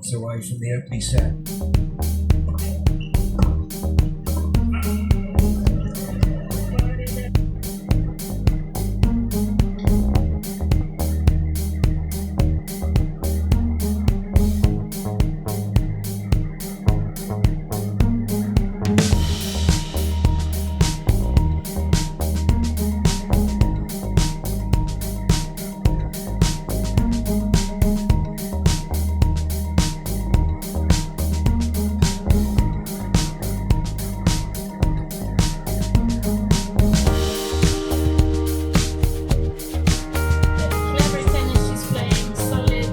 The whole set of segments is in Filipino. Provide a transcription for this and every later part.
So why should they have to be sad? Clever tennis she's playing, solid.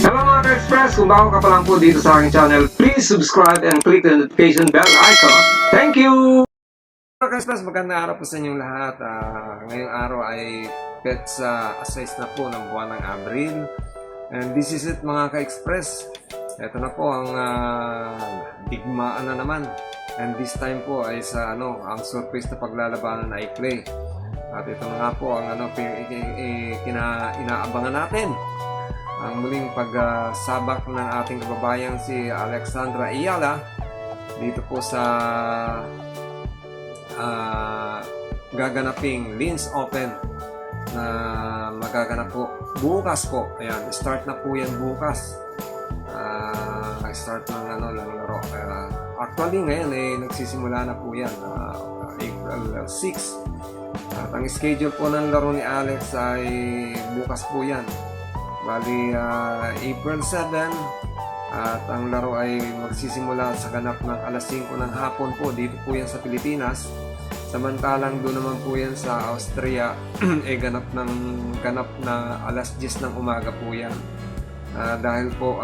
Hello mga ka-express! Kung bago ka pa lang po dito sa aking channel, please subscribe and click the notification bell icon. Thank you! Mga ka-express, magandang araw po sa inyong lahat. Ngayong araw ay petsa assize na po ng buwan ng Abril. And this is it mga ka-express. Ito na po ang digmaan na naman. And this time po ay sa ang surface na paglalabanan ay clay. At ito na nga po ang inaabangan natin. Ang muling pagsabak ng ating kababayang si Alexandra Ayala dito po sa gaganaping Linz Open na magaganap po bukas po. Ayan, start na po yan bukas. Start ng laro. Actually ngayon nagsisimula na po yan, April 6. At ang schedule po ng laro ni Alex ay bukas po yan. Bali, April 7 at ang laro ay magsisimula sa ganap ng alas 5 ng hapon po dito po yan sa Pilipinas. Samantalang doon naman po yan sa Austria ganap na alas 10 ng umaga po yan. Dahil po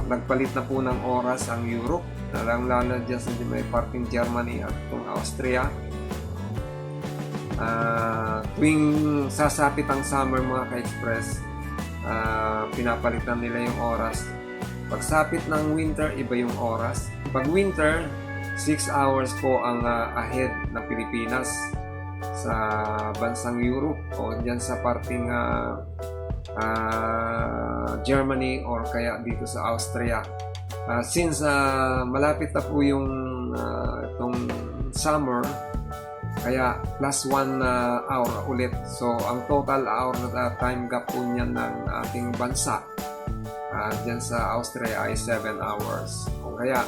nagpalit na po ng oras ang Europe, lalo dyan sa may parting Germany at itong Austria. Tuwing sasapit ang summer mga ka-express, pinapalitan nila yung oras. Pagsapit ng winter, iba yung oras. Pag winter, 6 hours po ang ahead ng Pilipinas sa bansang Europe o dyan sa parting Germany or kaya dito sa Austria. Since malapit na po yung itong summer, kaya plus 1 hour ulit. So, ang total hour na time gap po niyan ng ating bansa dyan sa Austria ay 7 hours. O kaya,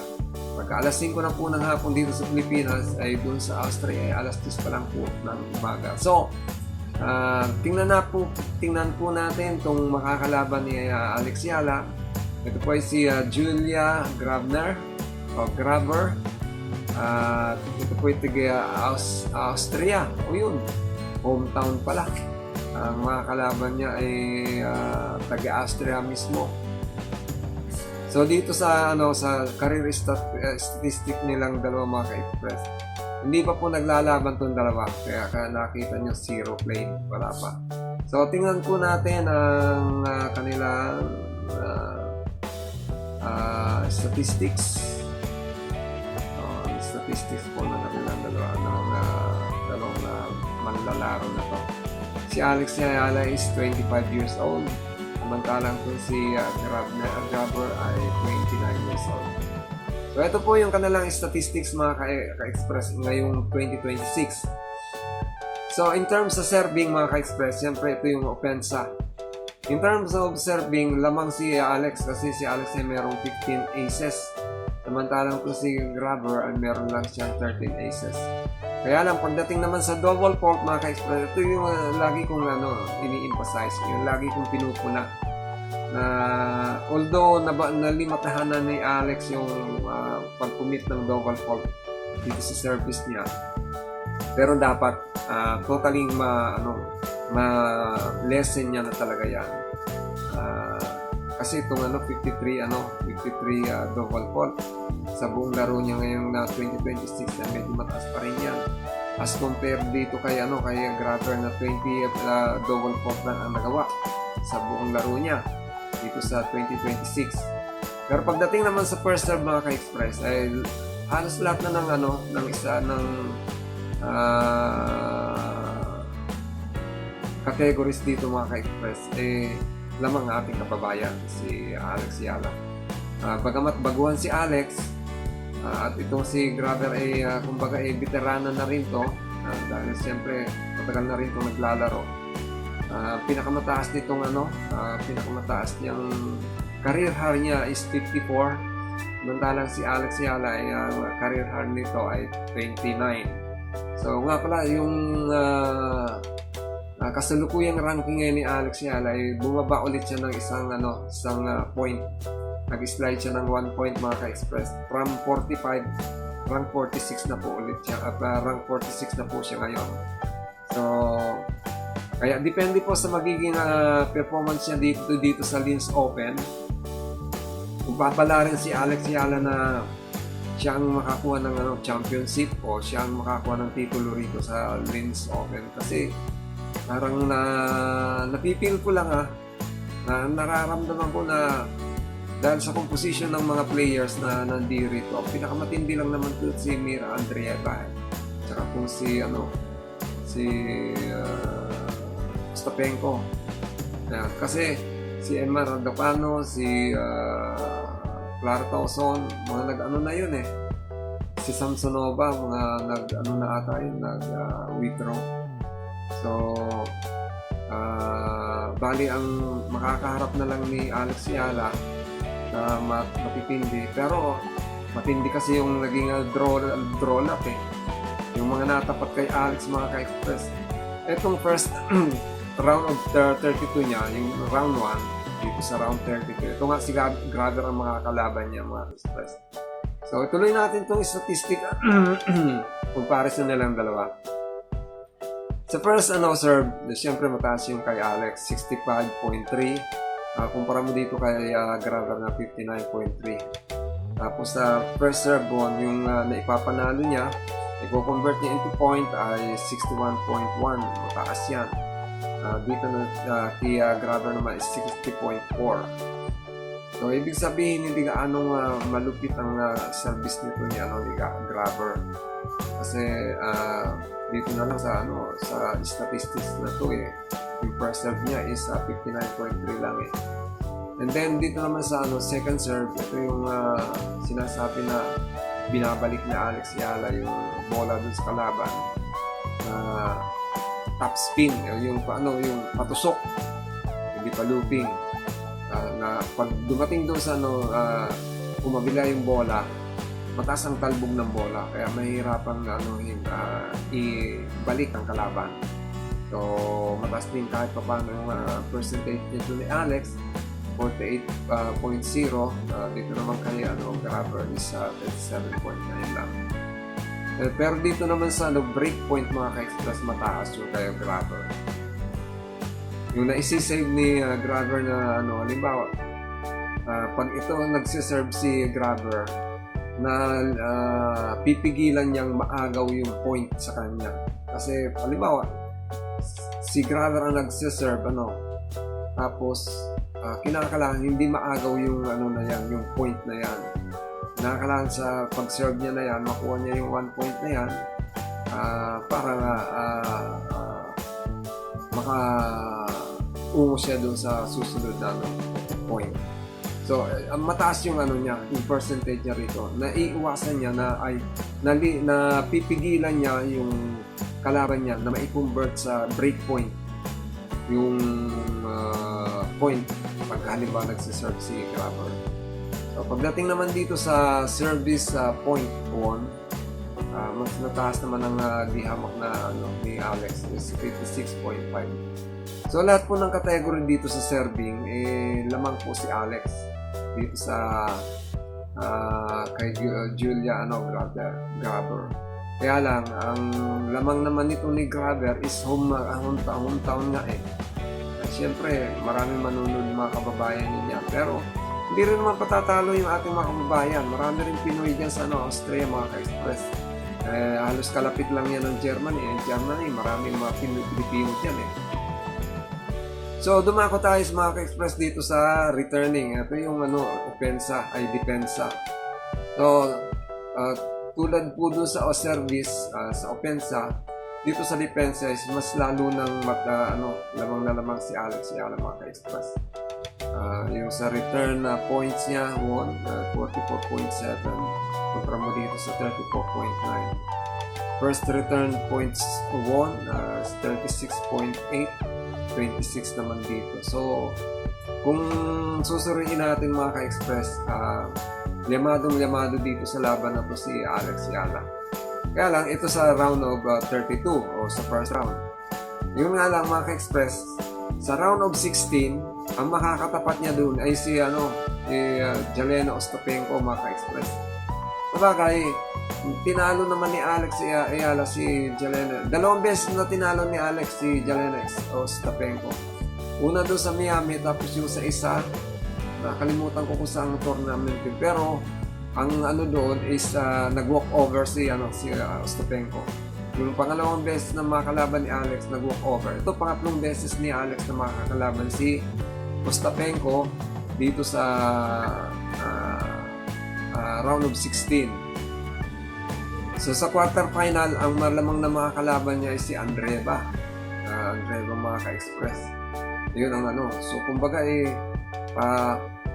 pagka alas 5 na po ng hapon dito sa Pilipinas, ay dun sa Austria ay alas 10 pa lang po ng umaga. So, tingnan po natin itong makakalaban ni Alex Ayala. Ito po ay si Julia Grabner o Graber. Ito po yung taga Austria. O yun, hometown pala. Ang mga kalaban niya ay taga Austria mismo. So dito sa sa career statistic nilang dalawa mga ka-express, hindi pa po naglalaban tong dalawa. Kaya nakita nyo 0 play. Wala pa. So tingnan po natin ang kanilang statistics po na kanilang dalawang manlalaro na to. Si Alex Ayala is 25 years old. Samantalang po si Graber ay 29 years old. So ito po yung kanilang statistics mga ka-express ngayong 2026. So in terms of serving mga ka-express, siyempre ito yung opensa. In terms of serving, lamang si Alex kasi si Alex ay merong 15 aces. Samantalang po si Graber ay meron lang siyang 13 aces. Kaya lang, pagdating naman sa double fault mga ka-express, ito yung lagi kong ini-emphasize, yung lagi kong pinupuna. Na although nalimatahanan ni Alex yung pag-commit ng double fault dito sa service niya, pero dapat totally ma-lessen niya na talaga yan. Kasi itong 53 double fault sa buong laro niya ngayong na 2026 na medyo mataas pa rin yan. as compared dito kay Grabber na 20 double fault lang ang nagawa sa buong laro niya dito sa 2026. Pero pagdating naman sa first serve mga ka-express ay halos lahat na ng categories dito mga ka-express lamang ang ating kababayan si Alex Yala. Bagamat baguhan si Alex at itong si Grabber kumbaga veterana na rin to dahil siyempre matagal na rin itong naglalaro. Pinakamataas niyang career high niya is 54. Samantalang si Alex Yala ay career high nito ay 29. So nga pala yung kasalukuyang ranking ngayon ni Alex Yala ay bumaba ulit siya ng isang point. Nag-slide siya ng 1 point mga ka-express from 45 rank 46 na po ulit siya at rank 46 na po siya ngayon. So kaya depende po sa magiging performance niya dito sa Linz Open. Kung papala rin si Alex Yala na siya ang makakuha ng championship o siya ang makakuha ng titulo rito sa Linz Open. Kasi parang napipil ko lang na nararamdaman ko na dahil sa composition ng mga players na nandirito, pinakamatindi lang naman ito si Mira Andreeva tsaka kung si Ostapenko. Kasi si Emma Raducanu, si Clara Tauson, mga nag-ano na yun si Samsonova, mga nag-ano na ata yun, nag-withdraw. So bali ang makakaharap na lang ni Alex Yala na matitindi, pero matindi kasi yung naging draw up yung mga natapat kay Alex mga ka-express. Etong first round of 32 niya, yung round 1 dito sa round 32, ito nga si Grabber ang mga kalaban niya mga ka-express. So ituloy natin itong statistic comparison nilang dalawa. Sa first serve, siyempre mataas yung kay Alex, 65.3. Kumpara mo dito kay Grabber na 59.3. Tapos sa first serve yung naipapanalo niya, i-convert niya into point ay 61.1. Mataas yan. Dito kay Grabber naman is 60.4. So ibig sabihin hindi gaano malupit ang service nito ni Grabber. Kasi dito na lang sa statistics na to yung first serve niya is 59.3 lang And then dito naman sa second serve, ito yung sinasabi na binabalik ni Alex Yala yung bola dun sa kalaban. Top spin, yung patusok, hindi pa looping. Na pag dumating doon sa umabila yung bola, mataas ang talbog ng bola, kaya mahirapang ibalik ang kalaban. So mataas din kahit pa paano yung percentage nito ni Alex, 48.0. Dito naman kay Grabber is 37.9 lang. Pero dito naman sa break point mga ka-express, mataas yung kay Grabber. Yung naisisave ni Grabber na halimbawa pag ito nagsiserve si Grabber na pipigilan niyang maagaw yung point sa kanya. Kasi halimbawa si Grabber ang nagsiserve tapos kinakailangan hindi maagaw yung yung point na yan. Kinakailangan sa pag-serve niya na yan, makuha niya yung 1 point na yan para maka-ungo siya doon sa susunod na point. So, mataas yung yung percentage niya rito. Naiiwasan niya na pipigilan niya yung kalaban niya na mai-convert sa break point yung point pag halimbawa nagsiserve si Grabber. So, pagdating naman dito sa service point 1, mas nataas naman ang dihamak na ni Alex is 56.5. So lahat po ng category dito sa serving lamang po si Alex dito sa kay Julia Grabber. Kaya lang ang lamang naman nito ni Grabber is hometown nga Siyempre maraming manunod mga kababayan niya, pero hindi rin naman patatalo yung ating mga kababayan. Marami rin Pinoy dyan sa Austria mga ka-express. Halos kalapit lang yan ng Germany. Germany, maraming mga Pilipino dyan eh. So, dumako tayo sa mga ka-express dito sa returning. Ito yung depensa. So, tulad po dun sa service, sa opensa, dito sa depensa is mas lalo nang lamang na lamang si Alex Ayala, mga ka-express. Yung sa return points niya, 44.7, kontra mo dito sa 34.9. First return points won, 36.8, 26 naman dito. So, kung susuriin natin mga ka-express, yamadong-yamado dito sa laban na to si Alex Ayala. Kaya lang, ito sa round of 32 o sa first round. Yun nga lang mga ka-express, sa round of 16, ang makakatapat niya dun ay si Jelena Ostapenko, mga ka-express. Sabagay, tinalo naman ni Alex Ayala si Jelena. 2 beses na tinalo ni Alex si Jelena Ostapenko. Una doon sa Miami, tapos yung sa isa, nakalimutan ko kung saan tournament yun. Pero, ang doon is nag-walk over si Ostapenko. Yung pangalawang beses na makakalaban ni Alex, nag-walk over. Ito, pangatlong beses ni Alex na makakalaban si Ostapenko dito sa round of 16. So sa quarterfinal, ang malamang na mga kalaban niya ay si Andreva. Andreva, mga ka-express. Yun ang So kumbaga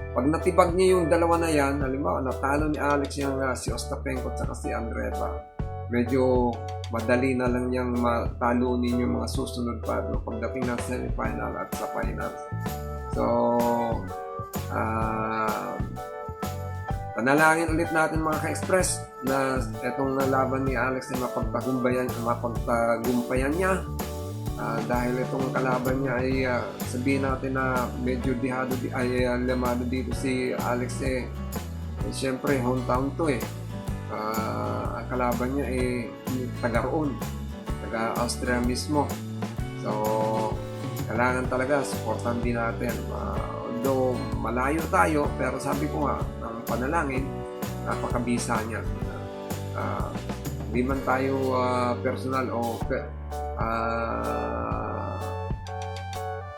pag natibag niya yung dalawa na yan, halimbawa natalo ni Alex yung si Ostapenko at si Andreva, medyo madali na lang niyang matalunin yung mga susunod pa pagdating ng semifinal at sa finals. So panalangin ulit natin mga ka-express na itong laban ni Alex ay mapagtagumpayan niya, dahil itong kalaban niya ay sabihin natin na medyo lamado dito si Alex siyempre hometown to ang kalaban niya taga-roon, taga-Austria mismo. So kailangan talaga supportan din natin, although malayo tayo, pero sabi ko nga, ang panalangin, napakabisa niya. Hindi man tayo personal o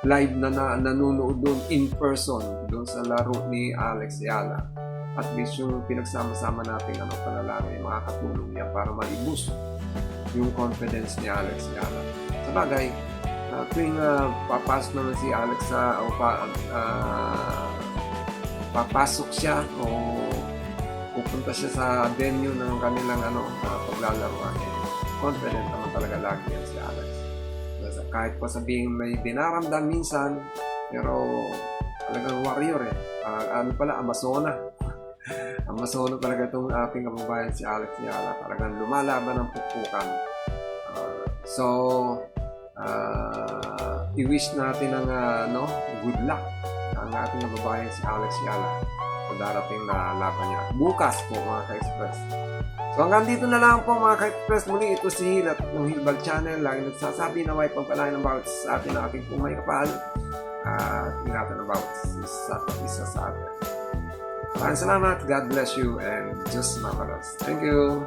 live na nanonood doon in person doon sa laro ni Alex Ayala. At least yung pinagsama-sama natin panalangin, makakatulong niya para ma-boost yung confidence ni Alex Ayala. Sa bagay, tuwing papasok naman si Alex papasok siya o pupunta siya sa venue ng kanilang paglalaruan, confident naman talaga lagi yan si Alex. Kahit pa sabihin may dinaramdam minsan, pero talagang warrior Amazona. Amazona talaga itong ating kababayan si Alex Ayala. Talagang lumalaban ng pukpukan. I-wish natin ng good luck ang ating kababayan si Alex Ayala sa darating na laban niya. Bukas po mga ka-express. So hanggang dito na lang po mga ka-express. Muli ito si Hilat ng Hilbal Channel. Lagi nagsasabi na may pagpalain ng bawat sa atin ng ating pumay kapal. At ingatan ng bawat isa sa atin. Maraming salamat. God bless you and just mamalas. Thank you.